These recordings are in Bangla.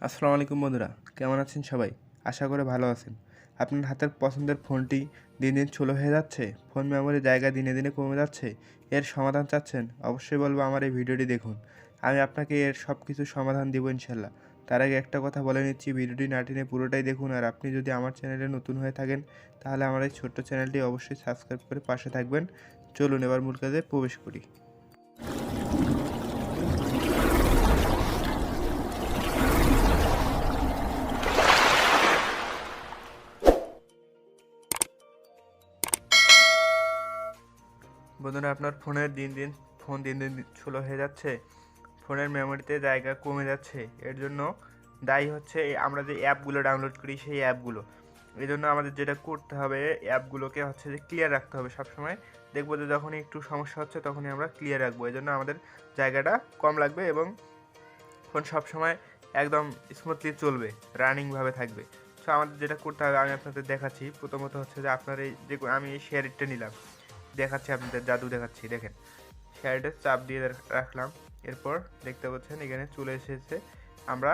আসসালামু আলাইকুম বন্ধুরা, কেমন আছেন সবাই? আশা করে ভালো আছেন। আপনার হাতের পছন্দের ফোনটি দিন দিন ছোলো হয়ে যাচ্ছে, ফোন মেমোরির জায়গা দিনে দিনে কমে যাচ্ছে, এর সমাধান চাচ্ছেন? অবশ্যই বলবো আমার এই ভিডিওটি দেখুন। আমি আপনাকে এর সব কিছু সমাধান দেবো ইনশাল্লাহ। তার আগে একটা কথা বলে নিচ্ছি, ভিডিওটি না টেনে পুরোটাই দেখুন। আর আপনি যদি আমার চ্যানেলে নতুন হয়ে থাকেন তাহলে আমার এই ছোট্ট চ্যানেলটি অবশ্যই সাবস্ক্রাইব করে পাশে থাকবেন। চলুন এবার মূল কাজে প্রবেশ করি। বন্ধুরা, আপনার ফোন দিন দিন স্লো হয়ে যাচ্ছে, ফোনের মেমোরিতে জায়গা কমে যাচ্ছে। এর জন্য দায়ী হচ্ছে আমরা যে অ্যাপগুলো ডাউনলোড করি সেই অ্যাপগুলো। এই জন্য আমাদের যেটা করতে হবে, অ্যাপগুলোকে হচ্ছে যে ক্লিয়ার রাখতে হবে সবসময়। দেখবো যে যখনই একটু সমস্যা হচ্ছে তখনই আমরা ক্লিয়ার রাখবো। এই জন্য আমাদের জায়গাটা কম লাগবে এবং ফোন সবসময় একদম স্মুথলি চলবে, রানিংভাবে থাকবে। সো আমাদের যেটা করতে হবে আমি আপনাদের দেখাচ্ছি। প্রথমত হচ্ছে যে আপনার এই যে আমি এই শেয়ারটা নিলাম, দেখাচ্ছি আপনাদের, জাদু দেখাচ্ছি। দেখেন, শেয়ারটা চাপ দিয়ে রাখলাম। এরপর দেখতে পাচ্ছেন এখানে চলে এসেছে। আমরা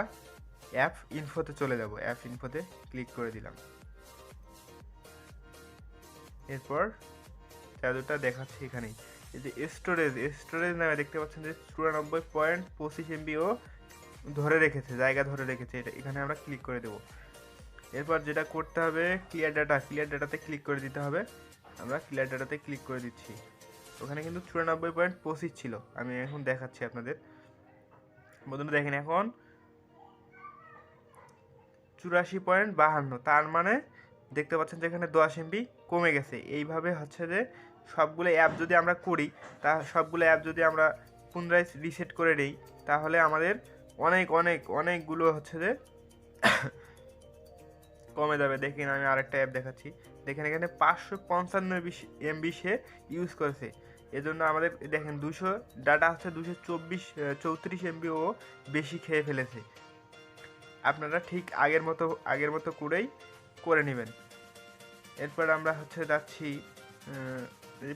অ্যাপ ইনফোতে চলে যাব। অ্যাপ ইনফোতে ক্লিক করে দিলাম। এরপর জাদুটা দেখাচ্ছি এখানেই। এই যে স্টোরেজ নামে দেখতে পাচ্ছেন যে 94.25 MB ও ধরে রেখেছে, জায়গা ধরে রেখেছে। এটা এখানে আমরা ক্লিক করে দেব। এরপর যেটা করতে হবে, ক্লিয়ার ডাটাতে ক্লিক করে দিতে হবে। আমরা ক্লিয়ার ডাটাতে ক্লিক করে দিচ্ছি। ওখানে কিন্তু 94.25 ছিল, আমি এখন দেখাচ্ছি আপনাদের। বন্ধুরা দেখেন, এখন 84.52। তার মানে দেখতে পাচ্ছেন যে এখানে 10 MB কমে গেছে। এইভাবে হচ্ছে যে সবগুলো অ্যাপ যদি আমরা করি, সবগুলো অ্যাপ যদি আমরা পুনরায় রিসেট করে দিই তাহলে আমাদের অনেকগুলো হচ্ছে যে কমে যাবে। দেখেন, আমি আরেকটা অ্যাপ দেখাচ্ছি। দেখেন এখানে 555 MB সে ইউজ করেছে। এজন্য আমাদের দেখেন 200 ডাটা হচ্ছে 234 MB ও বেশি খেয়ে ফেলেছে। আপনারা ঠিক আগের মতো করেই করে নেবেন। এরপর আমরা হচ্ছে যাচ্ছি আমি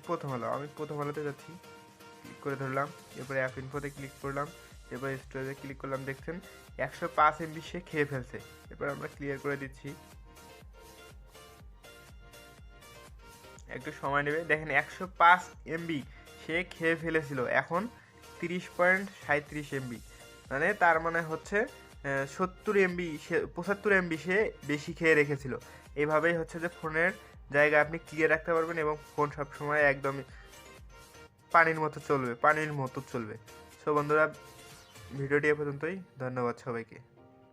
প্রথম আলোতে যাচ্ছি, ক্লিক করে ধরলাম। এরপরে অ্যাপ ইনফোতে ক্লিক করলাম। এরপর স্টোরেজে ক্লিক করলাম। দেখছেন 105 MB সে খেয়ে ফেলছে। এরপর আমরা ক্লিয়ার করে দিচ্ছি। একটু সময় নেবে। দেখেন 105 MB সে খেয়ে ফেলেছিল, এখন 30.37 MB। মানে তার মানে হচ্ছে 70 MB, 75 MB সে বেশি খেয়ে রেখেছিল। এইভাবেই হচ্ছে যে ফোনের জায়গা আপনি ক্লিয়ার রাখতে পারবেন এবং ফোন সবসময় একদম পানির মতো চলবে। সো বন্ধুরা, ভিডিওটি এ পর্যন্তই। ধন্যবাদ সবাইকে।